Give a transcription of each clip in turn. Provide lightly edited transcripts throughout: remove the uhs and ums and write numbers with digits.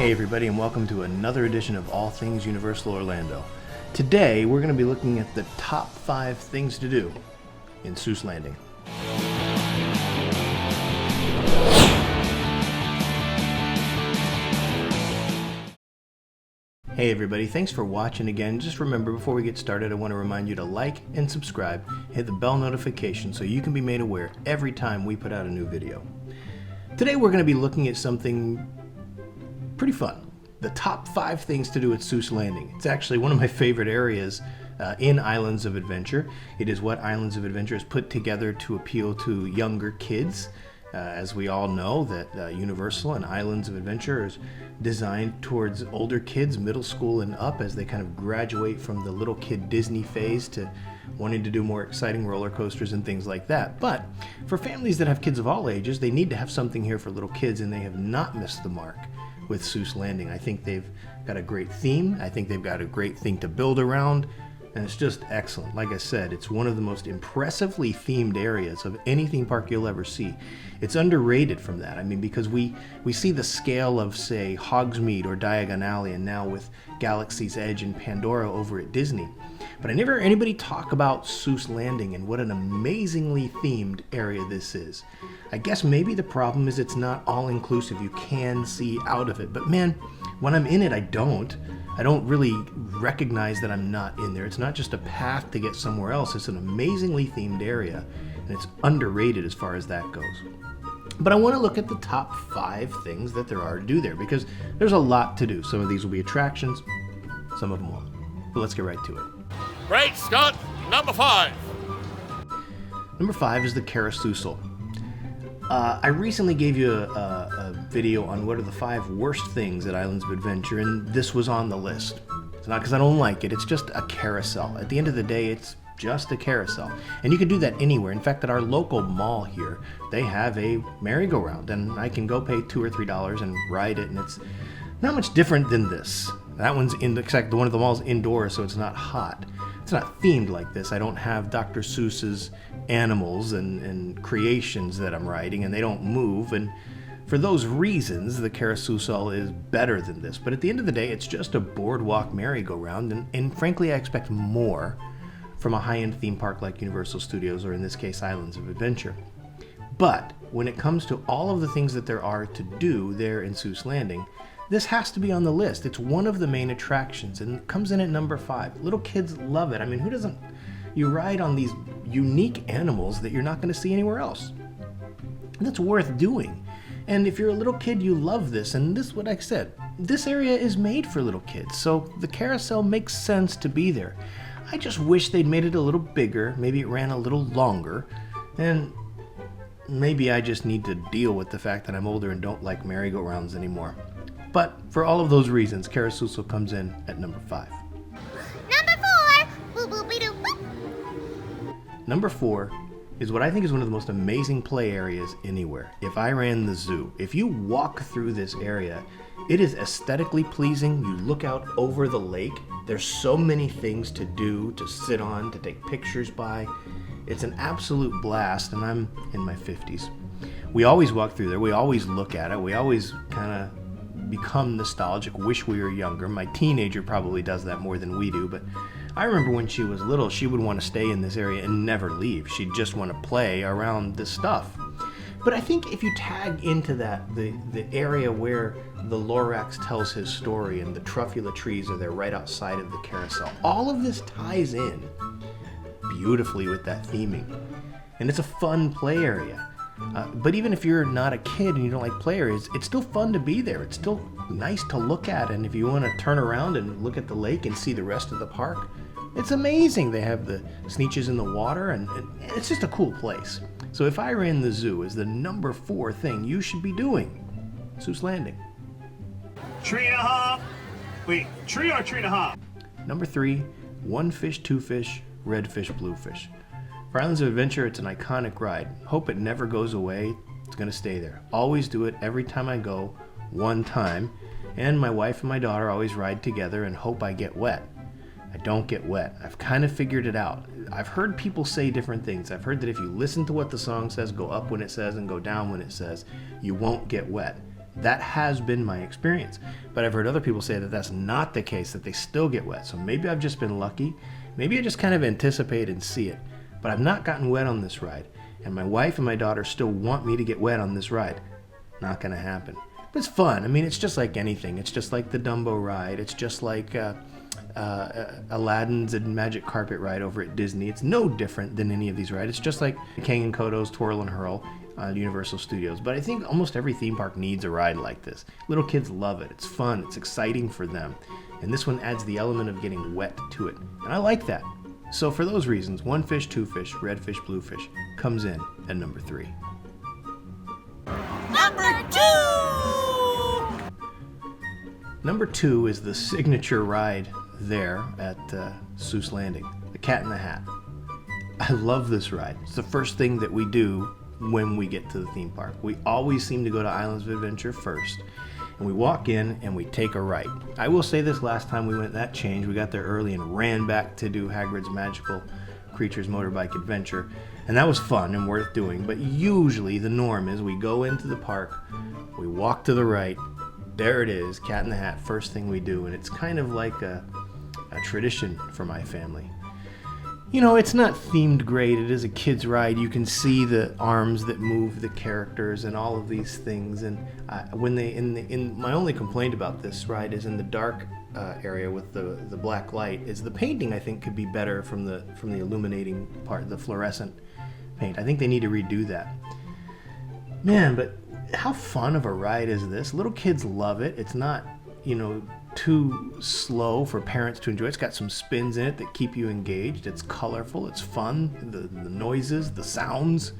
Hey everybody, and welcome to another edition of All Things Universal Orlando. Today we're going to be looking at the top 5 things to do in Seuss Landing. Hey everybody, thanks for watching again. Just remember, before we get started, I want to remind you to like and subscribe, hit the bell notification so you can be made aware every time we put out a new video. Today we're going to be looking at something pretty fun. The top 5 things to do at Seuss Landing. It's actually one of my favorite areas in Islands of Adventure. It is what Islands of Adventure has put together to appeal to younger kids. As we all know, that Universal and Islands of Adventure is designed towards older kids, middle school and up, as they kind of graduate from the little kid Disney phase to wanting to do more exciting roller coasters and things like that. But for families that have kids of all ages, they need to have something here for little kids, and they have not missed the mark with Seuss Landing. I think they've got a great theme. I think they've got a great thing to build around, and it's just excellent. Like I said, it's one of the most impressively themed areas of any theme park you'll ever see. It's underrated from that. I mean, because we see the scale of, say, Hogsmeade or Diagon Alley, and now with Galaxy's Edge and Pandora over at Disney. But I never hear anybody talk about Seuss Landing and what an amazingly themed area this is. I guess maybe the problem is it's not all-inclusive. You can see out of it. But man, when I'm in it, I don't really recognize that I'm not in there. It's not just a path to get somewhere else. It's an amazingly themed area, and it's underrated as far as that goes. But I want to look at the top 5 things that there are to do there, because there's a lot to do. Some of these will be attractions, some of them won't. But let's get right to it. Great Scott, number 5. Number 5 is the Carousel. I recently gave you a video on what are the 5 worst things at Islands of Adventure, and this was on the list. It's not because I don't like it, it's just a carousel. At the end of the day, it's just a carousel. And you can do that anywhere. In fact, at our local mall here, they have a merry-go-round, and I can go pay $2 or $3 and ride it, and it's not much different than this. That one's in, except the one of the mall's indoors, so it's not hot. It's not themed like this. I don't have Dr. Seuss's animals and creations that I'm riding, and they don't move. And for those reasons, the Carousel is better than this. But at the end of the day, it's just a boardwalk merry-go-round, and frankly, I expect more from a high-end theme park like Universal Studios, or in this case, Islands of Adventure. But when it comes to all of the things that there are to do there in Seuss Landing, this has to be on the list. It's one of the main attractions, and it comes in at number 5. Little kids love it. I mean, who doesn't? You ride on these unique animals that you're not going to see anywhere else. And that's worth doing. And if you're a little kid, you love this. And this, what I said, this area is made for little kids, so the carousel makes sense to be there. I just wish they'd made it a little bigger. Maybe it ran a little longer. And maybe I just need to deal with the fact that I'm older and don't like merry-go-rounds anymore. But for all of those reasons, Carousel comes in at number 5. Number 4, boop boop doo boop. Number 4 is what I think is one of the most amazing play areas anywhere. If I ran the zoo, if you walk through this area, it is aesthetically pleasing. You look out over the lake. There's so many things to do, to sit on, to take pictures by. It's an absolute blast, and I'm in my 50s. We always walk through there. We always look at it. We always kind of become nostalgic, wish we were younger. My teenager probably does that more than we do, but I remember when she was little, she would want to stay in this area and never leave. She'd just want to play around this stuff. But I think if you tag into that, the area where the Lorax tells his story and the truffula trees are there right outside of the carousel, all of this ties in beautifully with that theming. And it's a fun play area. But even if you're not a kid and you don't like play areas, it's still fun to be there. It's still nice to look at. And if you want to turn around and look at the lake and see the rest of the park, it's amazing. They have the sneetches in the water, and it's just a cool place. So if I ran the zoo as the number 4 thing you should be doing, Seuss Landing. Tree and a half. Wait, tree or tree and a half? Number 3, 1 fish, 2 fish, red fish, blue fish. For Islands of Adventure, it's an iconic ride. Hope it never goes away. It's going to stay there. Always do it every time I go, one time. And my wife and my daughter always ride together and hope I get wet. I don't get wet. I've kind of figured it out. I've heard people say different things. I've heard that if you listen to what the song says, go up when it says, and go down when it says, you won't get wet. That has been my experience. But I've heard other people say that that's not the case, that they still get wet. So maybe I've just been lucky. Maybe I just kind of anticipate and see it. But I've not gotten wet on this ride. And my wife and my daughter still want me to get wet on this ride. Not going to happen. But it's fun. I mean, it's just like anything. It's just like the Dumbo ride. It's just like Aladdin's Magic Carpet ride over at Disney. It's no different than any of these rides. It's just like Kang and Kodo's Twirl and Hurl on Universal Studios. But I think almost every theme park needs a ride like this. Little kids love it. It's fun. It's exciting for them. And this one adds the element of getting wet to it. And I like that. So for those reasons, One Fish, Two Fish, Red Fish, Blue Fish comes in at number 3. Number 2! Number 2 is the signature ride there at Seuss Landing, the Cat in the Hat. I love this ride. It's the first thing that we do when we get to the theme park. We always seem to go to Islands of Adventure first, and we walk in and we take a right. I will say this, last time we went, that changed. We got there early and ran back to do Hagrid's Magical Creatures Motorbike Adventure, and that was fun and worth doing. But usually the norm is we go into the park, we walk to the right, there it is, Cat in the Hat, first thing we do, and it's kind of like a tradition for my family. You know, it's not themed great. It is a kid's ride. You can see the arms that move the characters and all of these things. And when they my only complaint about this ride is in the dark area with the black light. Is the painting, I think, could be better from the illuminating part, the fluorescent paint. I think they need to redo that. Man, but how fun of a ride is this? Little kids love it. It's not, too slow for parents to enjoy. It's got some spins in it that keep you engaged. It's colorful. It's fun. The noises, the sounds.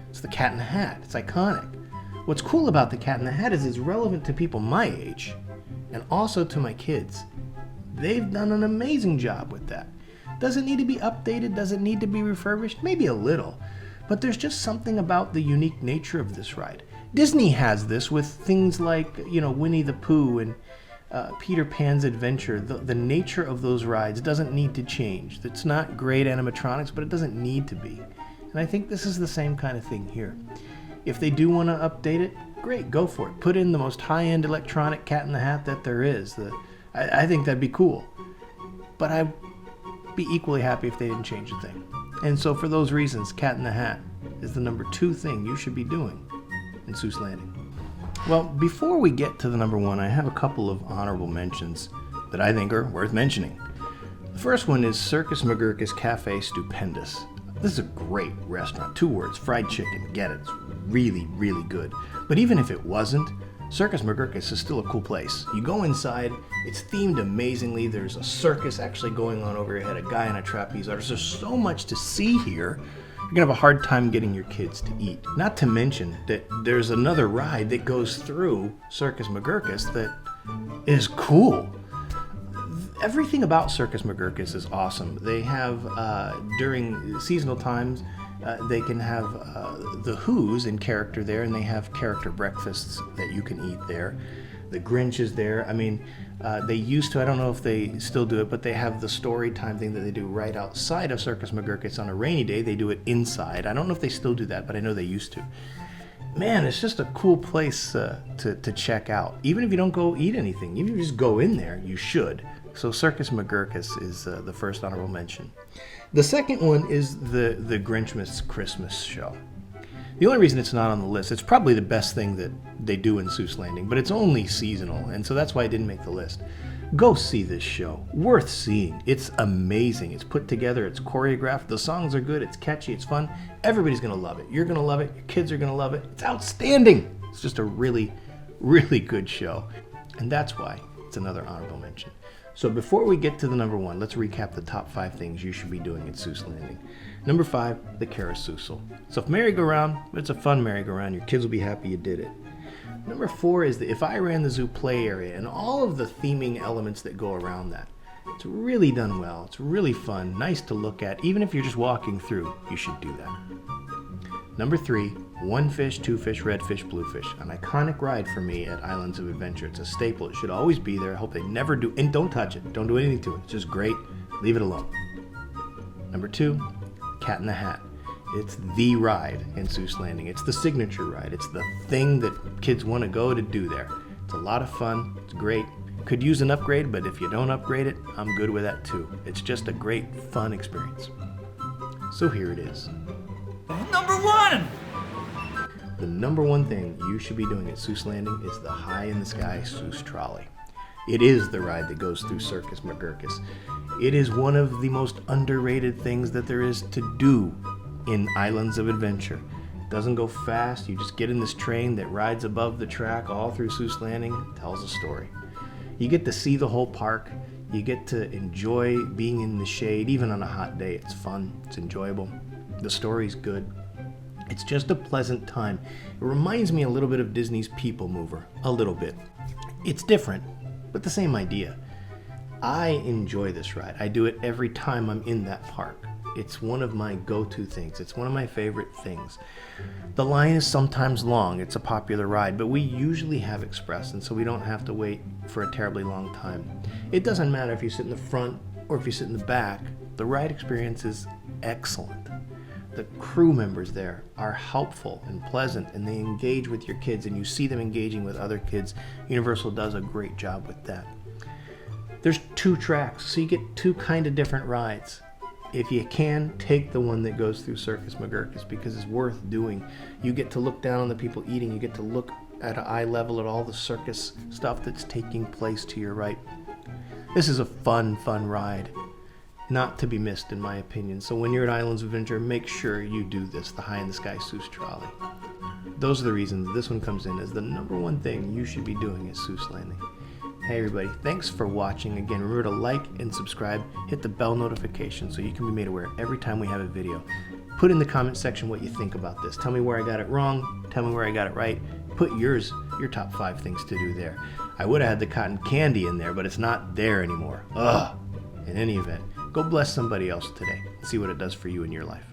It's the Cat in the Hat. It's iconic. What's cool about the Cat in the Hat is it's relevant to people my age and also to my kids. They've done an amazing job with that. Does it need to be updated? Does it need to be refurbished? Maybe a little. But there's just something about the unique nature of this ride. Disney has this with things like, Winnie the Pooh and Peter Pan's Adventure. The nature of those rides doesn't need to change. It's not great animatronics, but it doesn't need to be. And I think this is the same kind of thing here. If they do want to update it, great, go for it. Put in the most high-end electronic Cat in the Hat that there is. I think that'd be cool. But I'd be equally happy if they didn't change a thing. And so for those reasons, Cat in the Hat is the number 2 thing you should be doing in Seuss Landing. Well, before we get to the number 1, I have a couple of honorable mentions that I think are worth mentioning. The first one is Circus McGurk's Cafe Stupendous. This is a great restaurant. 2 words, fried chicken. Get it. It's really, really good. But even if it wasn't, Circus McGurk's is still a cool place. You go inside, it's themed amazingly. There's a circus actually going on over your head, a guy on a trapeze artist. There's so much to see here. You're going to have a hard time getting your kids to eat. Not to mention that there's another ride that goes through Circus McGurk's that is cool. Everything about Circus McGurk's is awesome. They have, during seasonal times, they can have the Who's in character there, and they have character breakfasts that you can eat there. The Grinch is there. I mean, they used to, I don't know if they still do it, but they have the story time thing that they do right outside of Circus McGurk's on a rainy day. They do it inside. I don't know if they still do that, but I know they used to. Man, it's just a cool place to check out. Even if you don't go eat anything, even if you just go in there, you should. So Circus McGurk's is the first honorable mention. The second one is the Grinchmas Christmas show. The only reason it's not on the list, it's probably the best thing that they do in Seuss Landing, but it's only seasonal, and so that's why it didn't make the list. Go see this show. Worth seeing. It's amazing. It's put together. It's choreographed. The songs are good. It's catchy. It's fun. Everybody's going to love it. You're going to love it. Your kids are going to love it. It's outstanding. It's just a really, really good show, and that's why it's another honorable mention. So before we get to the number 1, let's recap the top 5 things you should be doing at Seuss Landing. Number 5, the carousel. So if merry-go-round, it's a fun merry-go-round. Your kids will be happy you did it. Number 4 is the If I Ran the Zoo play area and all of the theming elements that go around that. It's really done well. It's really fun, nice to look at. Even if you're just walking through, you should do that. Number 3, One Fish, Two Fish, Red Fish, Blue Fish. An iconic ride for me at Islands of Adventure. It's a staple. It should always be there. I hope they never do. And don't touch it. Don't do anything to it. It's just great. Leave it alone. Number 2, Cat in the Hat. It's the ride in Seuss Landing. It's the signature ride. It's the thing that kids want to go to do there. It's a lot of fun. It's great. Could use an upgrade, but if you don't upgrade it, I'm good with that too. It's just a great, fun experience. So here it is. Number 1! The number one thing you should be doing at Seuss Landing is the High in the Sky Seuss Trolley. It is the ride that goes through Circus McGurkus. It is one of the most underrated things that there is to do in Islands of Adventure. It doesn't go fast. You just get in this train that rides above the track all through Seuss Landing. It tells a story. You get to see the whole park. You get to enjoy being in the shade, even on a hot day. It's fun. It's enjoyable. The story's good. It's just a pleasant time. It reminds me a little bit of Disney's People Mover. A little bit. It's different, but the same idea. I enjoy this ride. I do it every time I'm in that park. It's one of my go-to things. It's one of my favorite things. The line is sometimes long. It's a popular ride, but we usually have express, and so we don't have to wait for a terribly long time. It doesn't matter if you sit in the front or if you sit in the back. The ride experience is excellent. The crew members there are helpful and pleasant, and they engage with your kids, and you see them engaging with other kids. Universal does a great job with that. There's 2 tracks, so you get 2 kind of different rides. If you can, take the one that goes through Circus McGurkus because it's worth doing. You get to look down on the people eating. You get to look at an eye level at all the circus stuff that's taking place to your right. This is a fun ride. Not to be missed, in my opinion. So when you're at Islands of Adventure, make sure you do this, the High in the Sky Seuss Trolley. Those are the reasons this one comes in as the number one thing you should be doing at Seuss Landing. Hey everybody, thanks for watching. Again, remember to like and subscribe, hit the bell notification so you can be made aware every time we have a video. Put in the comment section what you think about this. Tell me where I got it wrong, tell me where I got it right. Put your top 5 things to do there. I would have had the cotton candy in there, but it's not there anymore. Ugh. In any event, go bless somebody else today. See what it does for you in your life.